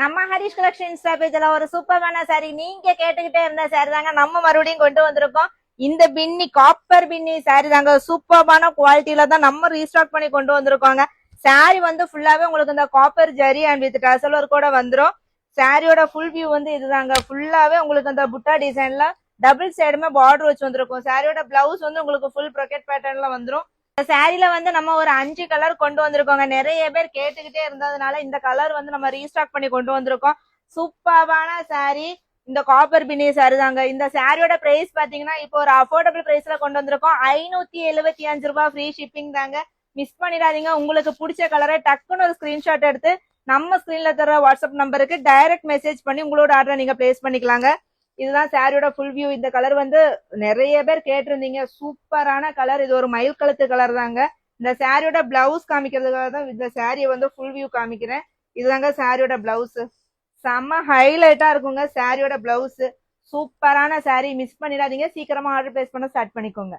நம்ம Harish collection Insta பேஜ்ல ஒரு சூப்பரான சாரி நீங்க கேட்டுக்கிட்டே இருந்த சாரி தாங்க நம்ம மறுபடியும் கொண்டு வந்திருக்கோம். இந்த பின்னி காப்பர் பின்னி சாரி தாங்க சூப்பரான குவாலிட்டியில தான் நம்ம ரீஸ்டாக் பண்ணி கொண்டு வந்திருக்கோங்க. சாரி வந்து ஃபுல்லாவே உங்களுக்கு இந்த copper zari and with டசல் work கூட வந்துரும். சாரியோட ஃபுல் வியூ வந்து இதுதாங்க. ஃபுல்லாவே உங்களுக்கு அந்த புட்டா டிசைன்ல டபுள் சைடுமே பார்டர் வச்சு வந்திருக்கும். சாரியோட பிளவுஸ் வந்து உங்களுக்கு ஃபுல் ப்ரொக்கெட் பேட்டர்ன்ல வந்துரும். சாரில வந்து நம்ம ஒரு 5 கலர் கொண்டு வந்திருக்கோங்க. நிறைய பேர் கேட்டுக்கிட்டே இருந்ததுனால இந்த கலர் வந்து நம்ம ரீஸ்டாக் பண்ணி கொண்டு வந்திருக்கோம். சூப்பரான சாரி இந்த காப்பர் பின்னி சாரி தாங்க. இந்த சாரியோட பிரைஸ் பாத்தீங்கன்னா இப்போ ஒரு அஃபோர்டபுள் பிரைஸ்ல கொண்டு வந்திருக்கோம். 575 ரூபாய் ஃப்ரீ ஷிப்பிங் தாங்க. மிஸ் பண்ணிடாதீங்க. உங்களுக்கு பிடிச்ச கலரை டக்குன்னு ஒரு ஸ்கிரீன்ஷாட் எடுத்து நம்ம ஸ்கிரீன்ல தர வாட்ஸ்அப் நம்பருக்கு டைரக்ட் மெசேஜ் பண்ணி உங்களோட ஆர்டரை நீங்க பிளேஸ் பண்ணிக்கலாங்க. இதுதான் சாரியோட ஃபுல் வியூ. இந்த கலர் வந்து நிறைய பேர் கேட்டிருந்தீங்க. சூப்பரான கலர். இது ஒரு மயில் கழுத்து கலர் தாங்க. இந்த சாரியோட பிளவுஸ் காமிக்கிறதுக்காக தான் இந்த சாரியை வந்து ஃபுல் வியூ காமிக்கிறேன். இதுதாங்க சாரியோட பிளவுஸ். செம்ம ஹைலைட்டா இருக்குங்க சாரியோட பிளவுஸ். சூப்பரான சாரி. மிஸ் பண்ணிடாதீங்க. சீக்கிரமா ஆர்டர் பிளேஸ் பண்ண ஸ்டார்ட் பண்ணிக்கோங்க.